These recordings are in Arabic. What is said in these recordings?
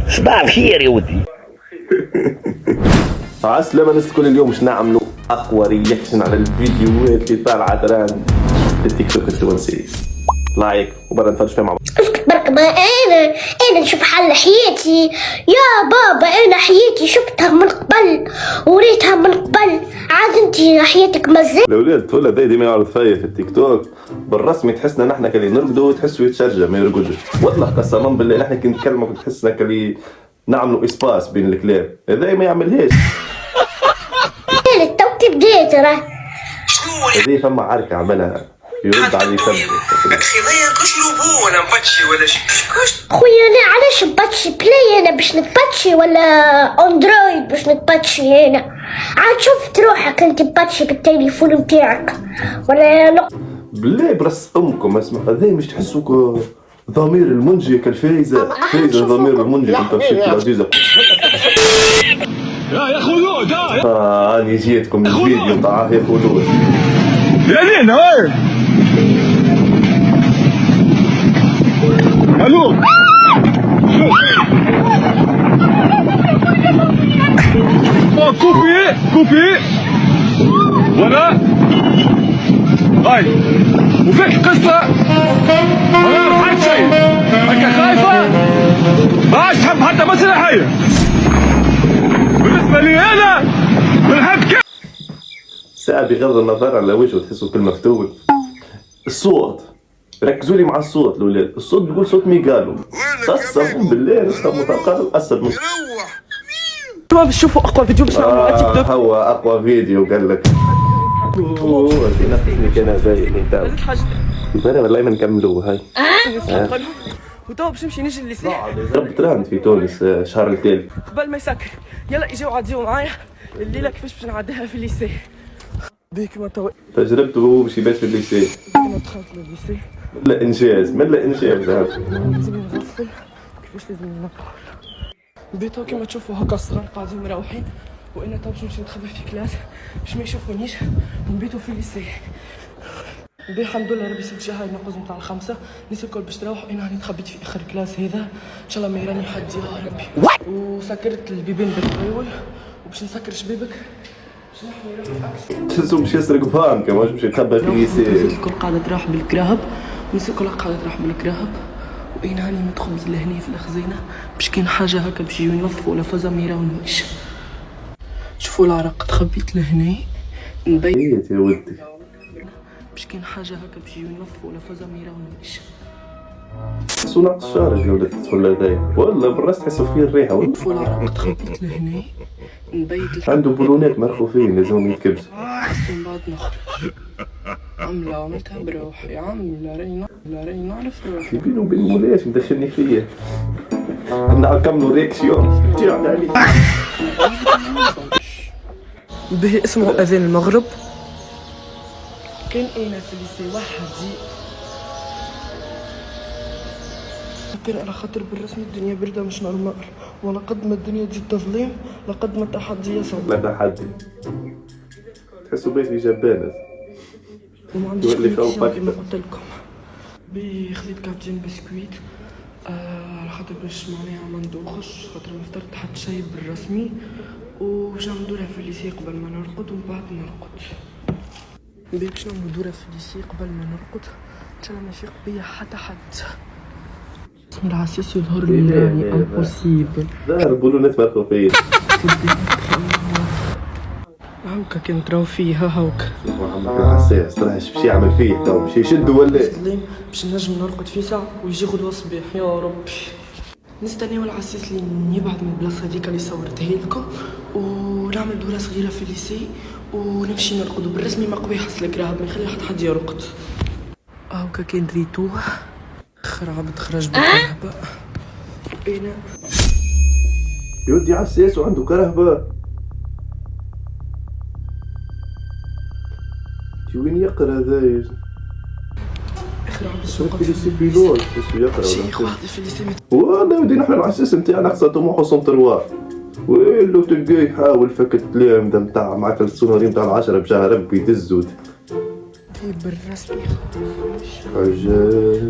صباح الخير يا ودي. عسلامة الناس الكل. اليوم باش نعملوا اقوى رياكشن على الفيديوهات اللي طالعه ترند في التيك توك التونسي. لايك وبرا نتفرج فيها مع بعض. اسكت برك، ما انا نشوف حل حياتي يا بابا. انا حياتي شفتها من قبل وريتها من قبل، عاد انت حياتك مازال. الاولاد الطفوله ذي ديما يعرض فيا في التيك توك بالرسمي، تحسنا نحن كلي نرقدوا تحسوا يتشجع ما يرقدش. والله قسما بالله نحن كي نتكلموا تحسنا كلي نعملوا اسباس بين الكلام، هذا ما يعملهاش. التوتي بديت راه هذه فما عركه عملها يرد على يسبب. اخي ضيق شنو ولا مباتشي ولا شكوش خويا. انا علاش نباتشي بلاي؟ انا باش نتباتشي ولا اندرويد باش نتباتشي؟ انا عاد شفت روحك انت تباتشي بالتليفون نتاعك ولا بالله برس امكم اسمع، هذا مش تحسوك ضمير المنجي كالفايزه فايزه ضمير المنجي كنت مشيت العزيزه. يا خلود اني جيتكم الفيديو تاع يا خلود يا لينا وين الو كوبي وانا هاي وفيك قصه انا ما رحت شيء هكا خايفه ما تحب حتى مسرحيه. بالنسبه لي انا بنحب ساعة بغض النظر على وجهه تحسوا كل مكتوب. الصوت ركزوا لي مع الصوت الاولاد، الصوت بيقول صوت ميغالو. قسم بالله نسخه متقارب اسد مش ما بتشوفوا اقوى فيديو باش نعملوا على تيك توك. هو اقوى فيديو قال لك. اوه نفسني كان باين تاع يبقى والله ما نكملوه. هاي وتوا باش نمشي نجي الليسي. ضرب تراند في تونس الشهر التالي قبل ما يسكر يلا اجيو عاديو معايا الليله كيفاش باش نعديها في الليسي. بيك ما تو تجربته باش يبات في الليسي. انا دخلت للليسي لا انجاز من لا انجاز. لازم نغفل كيفاش لازم نقرا. بيتو كيما تشوفوا هكا الصغار قاعدين مروحين وانا تو باش نمشي نتخبى في كلاس باش ما يشوفونيش ونبيتو في الليسي. بي الحمد لله ربي سمت هاي النقوز نتاع الخمسه الناس الكل باش تروح وانا راني تخبيت في اخر كلاس هذا ان شاء الله ما يراني حد يا ربي. وسكرت البيبان بالطاول وباش نسكر شبابك باش نحمي روحي. تحسوا باش يسرق بانك ماش باش يتخبى في الليسي. الكل قاعده تروح بالكراهب والناس الكل قاعده تروح بالكراهب وانا راني متخبي لهنا في الخزينه باش كاين حاجه هكا باش يجيو ينظفوا ولا فازا ما يراونيش. شوفوا العرق تخبيت لهنا نبيت يا ولدي باش كاين حاجه هكا باش يجيو ينظفوا ولا فازا ما يراونيش. تحسوا ناقص الشارج لو تدخل هذايا والله بالراس تحسوا فيه الريحه. شوفوا العرق تخبيت لهنا نبيت عنده بلونات مرخوفين لازم يتكبسوا. من بعد نخرج عملتها بروحي راني نعرف روحي. بيني وبين مولاش مدخلني فيه. نكملوا رياكسيون تاعنا عليك. به اسمه اذان المغرب. كان انا في الليسي وحدي على خاطر بالرسمي الدنيا برده مش نورمال، ولا قد ما الدنيا تزيد تظليم لقد ما التحدي يصعب. لا تحدي تحسوا بيه في جبانه وما عنديش اللي خوفك كما قلت لكم. خذيت كابتين بسكويت على خاطر باش معناها ما ندوخش خاطر ما فطرت حتى شيء بالرسمي وباش نعمل دوره في الليسي قبل ما نرقد ومن بعد نرقد. باش نعمل دوره في الليسي قبل ما نرقد ان شاء الله ما يفيق بيا حتى حد. اسم العساس يظهر لي راني امبوسيبل. ظهر بلونات مرخوفين. هاوكا كان تراو فيها هاوكا. عمك حساس راه باش يعمل فيه تو باش يشدوا ولا باش نجم نرقد في ساعه ويجي غدوه الصباح يا ربي. نستناو العساس اللي يبعد من البلاصه هذيك اللي صورتها لكم ونعمل دوره صغيره في الليسي ونمشي نرقد. بالرسمي ما قوي يحس الكراهب ما يخلي حد يرقد. هاوكا كان ريتوه خراب تخرج بالكرهبه وانا يودي عساس وعنده كرهبه. وين يقرا هذايا؟ خراب في الليسي بيلوت بس يقرا شيخ واحد في الليسي والله ودي نحن العساس نتاعنا خاصة طموح وسنتروار. ويلو تلقاه يحاول فك الكلام ده نتاع معاك السوناري نتاع العشرة بجاه ربي يدزوت. بالرسمي حاجة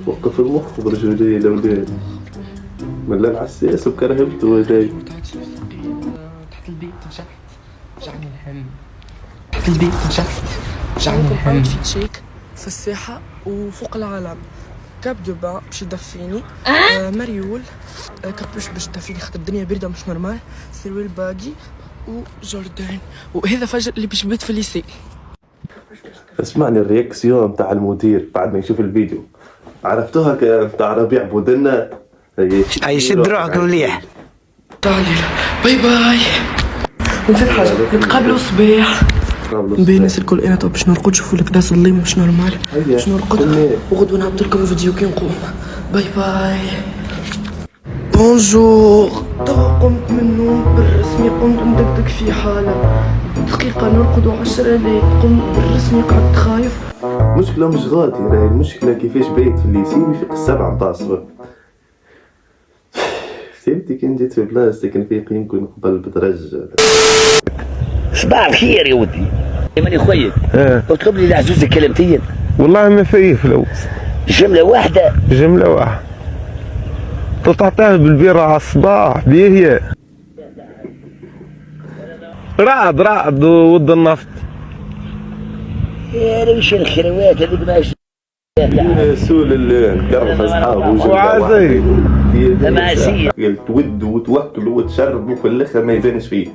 وقف المخ برجولي الاولاد. ولا العساس وكرهبته هداي. تحت البيت رجعت رجعني الهم. تحت البيت رجعت رجعني الهم. في تشيك في الساحة وفوق العالم. كاب دو با باش يدفيني، مريول كابوش باش يدفيني خاطر الدنيا باردة مش نورمال، سروال باقي وجوردان، وهذا فجر اللي باش يبات في الليسي. اسمعني الرياكسيون تاع المدير بعد ما يشوف الفيديو. عرفتوها تاع ربيع بودنا؟ هاي شد روحك مليح. تعالي باي باي. ونسيت حاجة، نتقابلوا الصباح. نبين الناس الكل انا باش نرقد. شوفوا لك ناس الليل مش نورمال باش نرقد، وغدوة نهبط لكم فيديو كي نقوم. باي باي. بونجور. توا قمت من النوم بالرسمي، قمت مدقدق في حالة دقيقة نرقد و10 ليل. قمت بالرسمي قعدت خايف. المشكلة مش غادي، راهي المشكلة كيفاش بايت في الليسي ويفيق 7 متاع الصبح. فهمتي كي جيت في بلاصتك نفيق يمكن قبل بدرج. صباح الخير يا ودي، ماني خويك. اطلب لي لعزوزك كلمتين. والله ما فيه فلوس. جملة واحدة. جملة واحدة تطعطاه بالبيرة على الصباح بيه. رعد ود النفط. يا ريش الخروات هذيك ماشي. سول اللي نكرف اصحابه وعزي تماسية. تود وتوكل وتشرب وفي الاخر ما يبانش فيه.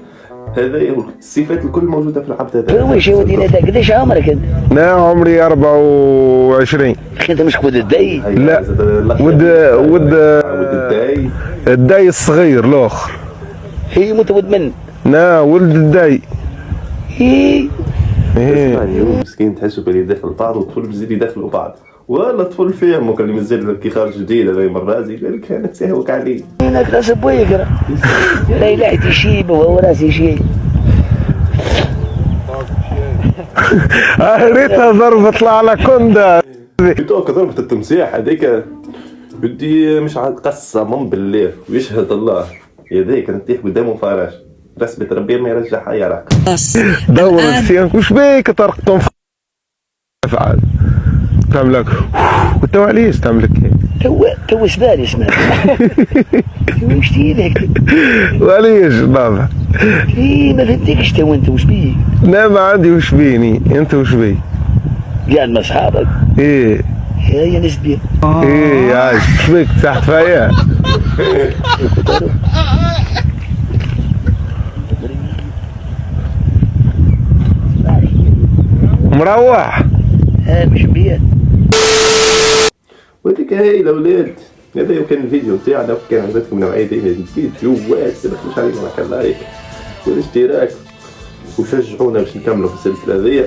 هذا الصفات الكل موجوده في العبد هذا. ويش يا ودي هذا قداش عمرك انت؟ انا عمري 24. انت مش ود الدي؟ لا ود الداي. الداي الصغير الاخر. هي متود من؟ لا ولد الداي. هي اسمعني مسكين تحسوا بلي داخل بعض والطفل بزيد يدخلوا بعض. ولا طفل فيهم كان مازال كي خارج جديد هذا مرازي قال لك انا تساهوك عليه. انا كلاس بويقرا. لا لحيتي شيب وهو راسي شيب. ريتها ضربة طلع على كندا. توك ضربة التمساح هذيك بدي مش عاد قسما بالله ويشهد الله يديك نطيح قدامه فراش رسمة ربي ما يرجعها يا راك. دور نسيانك وش بيك طرقتهم فعال تعملك وانت علاش تعملك تو سبالي اسمه. وش ديرك؟ وعلاش بابا؟ ما فهمتكش تو انت وش بيك؟ لا ما عندي وش بيني، انت وش بيك؟ قاعد مع اصحابك؟ ايه هي نسبية. ايه عايش وش بيك تحت فيا؟ مروح مش بيا. وهذيك هاي الاولاد هذا كان الفيديو تاعنا. كان عجبكم نوعية الفيديوهات تبخلوش علينا لايك والاشتراك وشجعونا باش نكملوا في السلسلة هذيا.